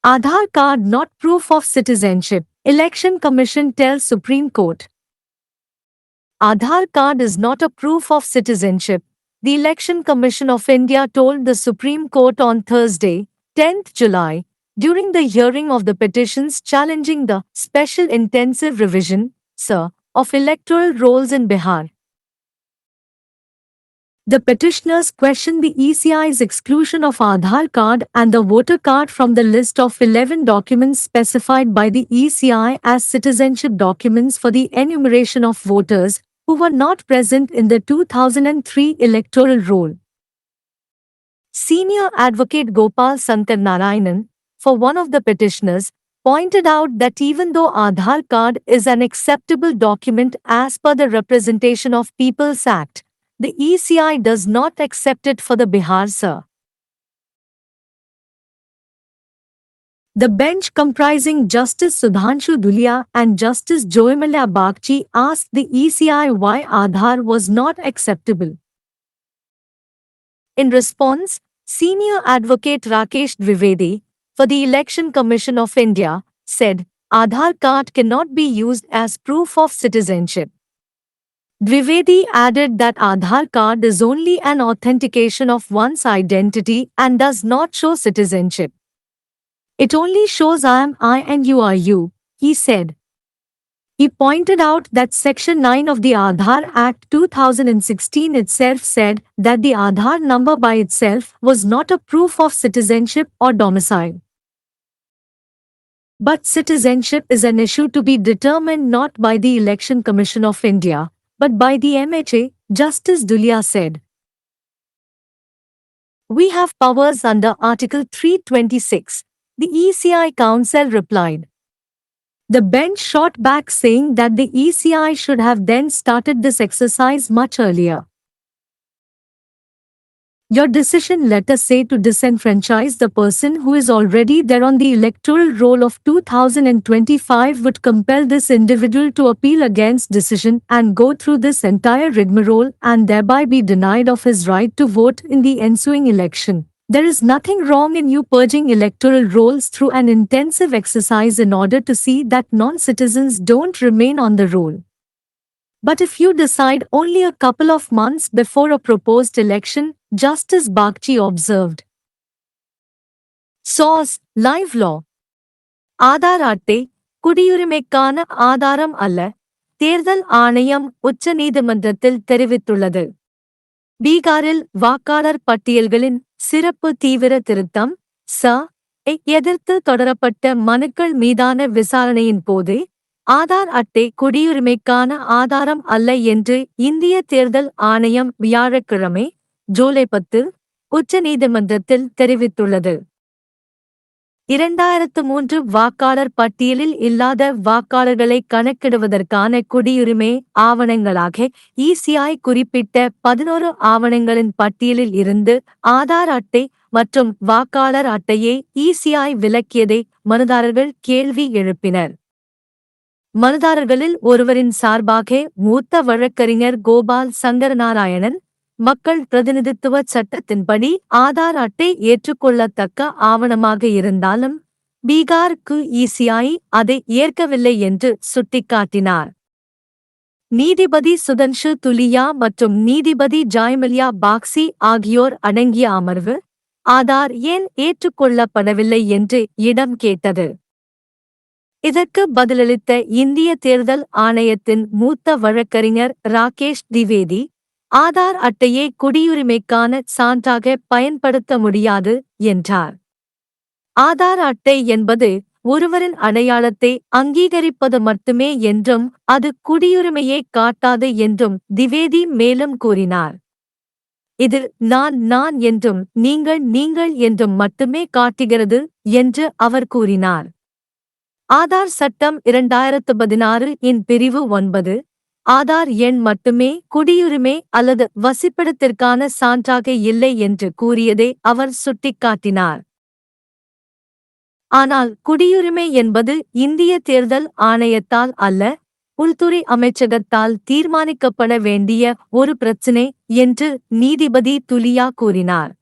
Aadhaar card not proof of citizenship. Election Commission tells Supreme Court. Aadhaar card is not a proof of citizenship, the Election Commission of India told the Supreme Court on Thursday, 10th July, during the hearing of the petitions challenging the Special Intensive Revision, (SIR) of electoral rolls in Bihar. The petitioners question the ECI's exclusion of Aadhaar card and the voter card from the list of 11 documents specified by the ECI as citizenship documents for the enumeration of voters who were not present in the 2003 electoral roll. Senior advocate Gopal Sankar Narayanan, for one of the petitioners, pointed out that even though Aadhaar card is an acceptable document as per the Representation of Peoples Act, the ECI does not accept it for the Bihar SIR. The bench comprising Justice Sudhanshu Dhulia and Justice Joymalya Bagchi asked the ECI why Aadhaar was not acceptable. In response, Senior Advocate Rakesh Dwivedi, for the Election Commission of India, said, Aadhaar card cannot be used as proof of citizenship. Dwivedi added that Aadhaar card is only an authentication of one's identity and does not show citizenship. It only shows I am I and you are you, he said. He pointed out that Section 9 of the Aadhaar Act 2016 itself said that the Aadhaar number by itself was not a proof of citizenship or domicile. But citizenship is an issue to be determined not by the Election Commission of India, but by the MHA, Justice Dhulia said. We have powers under Article 326, the ECI counsel replied. The bench shot back saying that the ECI should have then started this exercise much earlier. Your decision, let us say, to disenfranchise the person who is already there on the electoral roll of 2025 would compel this individual to appeal against decision and go through this entire rigmarole and thereby be denied of his right to vote in the ensuing election. There is nothing wrong in you purging electoral rolls through an intensive exercise in order to see that non-citizens don't remain on the roll. But if you decide only a couple of months before a proposed election, Justice Bagchi observed. Source: Live Law. Aadhaar அட்டை குடியுரிமைக்கான ஆதாரம் அல்ல, தேர்தல் ஆணையம் உச்சநீதிமன்றத்தில் தெரிவித்துள்ளது. பீகாரில் வாக்காளர் பட்டியல்களின் சிறப்பு தீவிர திருத்தம் (SIR) எதிர்த்து தொடரப்பட்ட மனுக்கள் மீதான விசாரணையின் போது ஆதார் அட்டை குடியுரிமைக்கான ஆதாரம் அல்ல என்று இந்திய தேர்தல் ஆணையம் வியாழக்கிழமை, ஜூலை 10, உச்சநீதிமன்றத்தில் தெரிவித்துள்ளது. 2003 வாக்காளர் பட்டியலில் இல்லாத வாக்காளர்களை கணக்கிடுவதற்கான குடியுரிமை ஆவணங்களாக ECI குறிப்பிட்ட 11 ஆவணங்களின் பட்டியலில் இருந்து ஆதார் அட்டை மற்றும் வாக்காளர் அட்டையை ECI விலக்கியதை மனுதாரர்கள் கேள்வி எழுப்பினர். மனுதாரர்களில் ஒருவரின் சார்பாக மூத்த வழக்கறிஞர் கோபால் சங்கர் நாராயணன், மக்கள் பிரதிநிதித்துவ சட்டத்தின்படி ஆதார் அட்டை ஏற்றுக்கொள்ளத்தக்க ஆவணமாக இருந்தாலும் பீகாருக்கு ECI அதை ஏற்கவில்லை என்று சுட்டிக்காட்டினார். நீதிபதி சுதன்ஷு துலியா மற்றும் நீதிபதி ஜாய்மல்யா பாக்சி ஆகியோர் அடங்கிய அமர்வு ஆதார் ஏன் ஏற்றுக்கொள்ளப்படவில்லை என்று இடம் கேட்டது. இதற்கு பதிலளித்த இந்திய தேர்தல் ஆணையத்தின் மூத்த வழக்கறிஞர் ராகேஷ் திவேதி, ஆதார் அட்டையை குடியுரிமைக்கான சான்றாக பயன்படுத்த முடியாது என்றார். ஆதார் அட்டை என்பது ஒருவரின் அடையாளத்தை அங்கீகரிப்பது மட்டுமே என்றும் அது குடியுரிமையை காட்டாது என்றும் திவேதி மேலும் கூறினார். இது நான் என்றும் நீங்கள் என்றும் மட்டுமே காட்டுகிறது என்று அவர் கூறினார். ஆதார் சட்டம் 2016 இன் பிரிவு 9, ஆதார் எண் மட்டுமே குடியுரிமை அல்லது வசிப்பிடத்திற்கான சான்றாக இல்லை என்று கூறியதை அவர் சுட்டிக்காட்டினார். ஆனால் குடியுரிமை என்பது இந்திய தேர்தல் ஆணையத்தால் அல்ல, உள்துறை அமைச்சகத்தால் தீர்மானிக்கப்பட வேண்டிய ஒரு பிரச்சினை என்று நீதிபதி துலியா கூறினார்.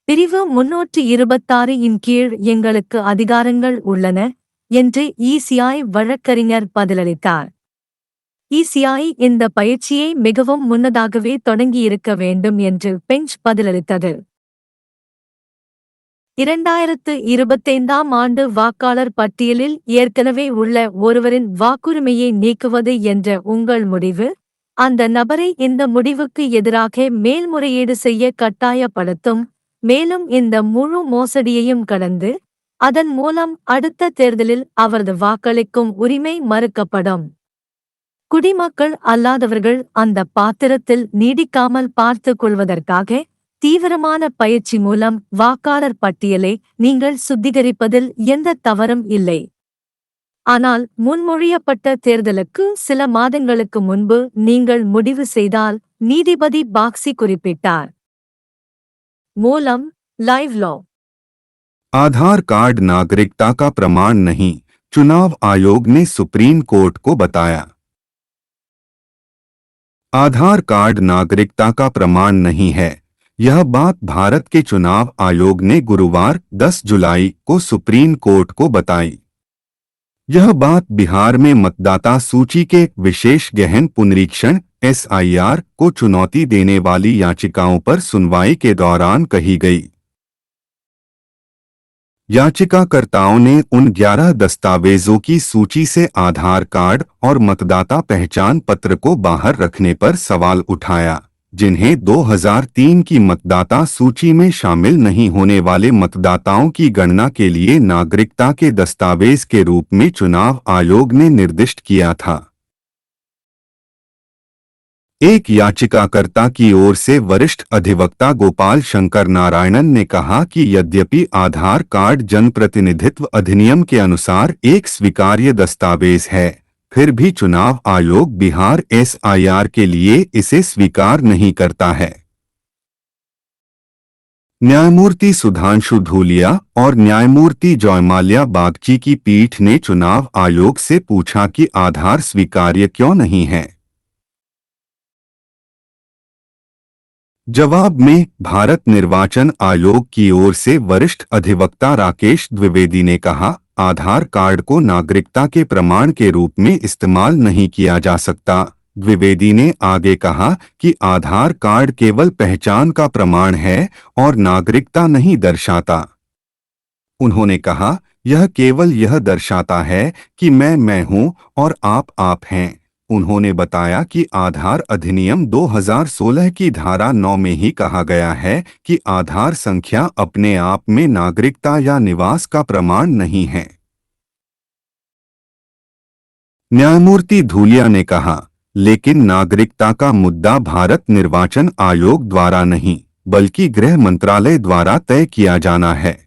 பிரிவு 326 இன் கீழ் எங்களுக்கு அதிகாரங்கள் உள்ளன என்று இசிஐ வழக்கறிஞர் பதிலளித்தார். இசிஐ இந்த பயிற்சியை மிகவும் முன்னதாகவே தொடங்கியிருக்க வேண்டும் என்று பெஞ்ச் பதிலளித்தது. 2025ஆம் ஆண்டு வாக்காளர் பட்டியலில் ஏற்கனவே உள்ள ஒருவரின் வாக்குரிமையை நீக்குவது என்ற உங்கள் முடிவு, அந்த நபரை இந்த முடிவுக்கு எதிராக மேல்முறையீடு செய்ய கட்டாயப்படுத்தும், மேலும் இந்த முழு மோசடியையும் கடந்து, அதன் மூலம் அடுத்த தேர்தலில் அவரது வாக்களிக்கும் உரிமை மறுக்கப்படும். குடிமக்கள் அல்லாதவர்கள் அந்த பாத்திரத்தில் நீடிக்காமல் பார்த்துக் கொள்வதற்காக தீவிரமான பயிற்சி மூலம் வாக்காளர் பட்டியலை நீங்கள் சுத்திகரிப்பதில் எந்த தவறும் இல்லை. ஆனால் முன்மொழியப்பட்ட தேர்தலுக்கு சில மாதங்களுக்கு முன்பு நீங்கள் முடிவு செய்தால், நீதிபதி பாக்சி குறிப்பிட்டார். மூலம் लाइव लॉ। आधार कार्ड नागरिकता का प्रमाण नहीं, चुनाव आयोग ने सुप्रीम कोर्ट को बताया। आधार कार्ड नागरिकता का प्रमाण नहीं है, यह बात भारत के चुनाव आयोग ने गुरुवार 10 जुलाई को सुप्रीम कोर्ट को बताई। यह बात बिहार में मतदाता सूची के विशेष गहन पुनरीक्षण SIR को चुनौती देने वाली याचिकाओं पर सुनवाई के दौरान कही गई। याचिकाकर्ताओं ने उन 11 दस्तावेजों की सूची से आधार कार्ड और मतदाता पहचान पत्र को बाहर रखने पर सवाल उठाया, जिन्हें 2003 की मतदाता सूची में शामिल नहीं होने वाले मतदाताओं की गणना के लिए नागरिकता के दस्तावेज के रूप में चुनाव आयोग ने निर्दिष्ट किया था। एक याचिकाकर्ता की ओर से वरिष्ठ अधिवक्ता गोपाल शंकर नारायणन ने कहा कि यद्यपि आधार कार्ड जनप्रतिनिधित्व अधिनियम के अनुसार एक स्वीकार्य दस्तावेज है, फिर भी चुनाव आयोग बिहार SIR के लिए इसे स्वीकार नहीं करता है। न्यायमूर्ति सुधांशु धूलिया और न्यायमूर्ति जयमाल्या बागची की पीठ ने चुनाव आयोग से पूछा कि आधार स्वीकार्य क्यों नहीं है। जवाब में भारत निर्वाचन आयोग की ओर से वरिष्ठ अधिवक्ता राकेश द्विवेदी ने कहा, आधार कार्ड को नागरिकता के प्रमाण के रूप में इस्तेमाल नहीं किया जा सकता। द्विवेदी ने आगे कहा कि आधार कार्ड केवल पहचान का प्रमाण है और नागरिकता नहीं दर्शाता। उन्होंने कहा, यह केवल यह दर्शाता है कि मैं हूं और आप हैं। उन्होंने बताया कि आधार अधिनियम 2016 की धारा 9 में ही कहा गया है कि आधार संख्या अपने आप में नागरिकता या निवास का प्रमाण नहीं है। न्यायमूर्ति धूलिया ने कहा, लेकिन नागरिकता का मुद्दा भारत निर्वाचन आयोग द्वारा नहीं, बल्कि गृह मंत्रालय द्वारा तय किया जाना है।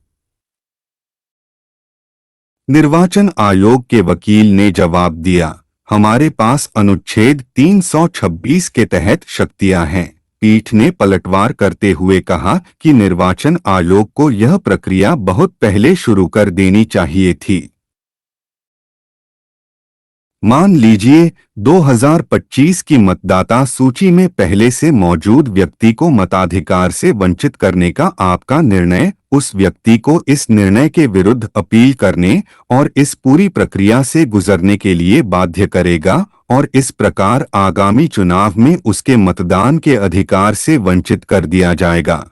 निर्वाचन आयोग के वकील ने जवाब दिया, हमारे पास अनुच्छेद 326 के तहत शक्तियां हैं। पीठ ने पलटवार करते हुए कहा कि निर्वाचन आयोग को यह प्रक्रिया बहुत पहले शुरू कर देनी चाहिए थी। मान लीजिए 2025 की मतदाता सूची में पहले से मौजूद व्यक्ति को मताधिकार से वंचित करने का आपका निर्णय उस व्यक्ति को इस निर्णय के विरुद्ध अपील करने और इस पूरी प्रक्रिया से गुजरने के लिए बाध्य करेगा और इस प्रकार आगामी चुनाव में उसके मतदान के अधिकार से वंचित कर दिया जाएगा।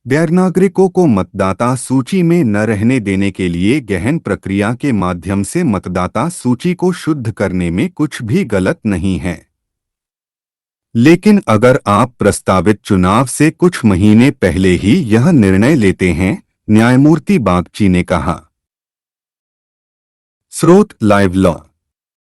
गैर नागरिकों को मतदाता सूची में न रहने देने के लिए गहन प्रक्रिया के माध्यम से मतदाता सूची को शुद्ध करने में कुछ भी गलत नहीं है। लेकिन अगर आप प्रस्तावित चुनाव से कुछ महीने पहले ही यह निर्णय लेते हैं, न्यायमूर्ति बागची ने कहा। स्रोत लाइव लॉ।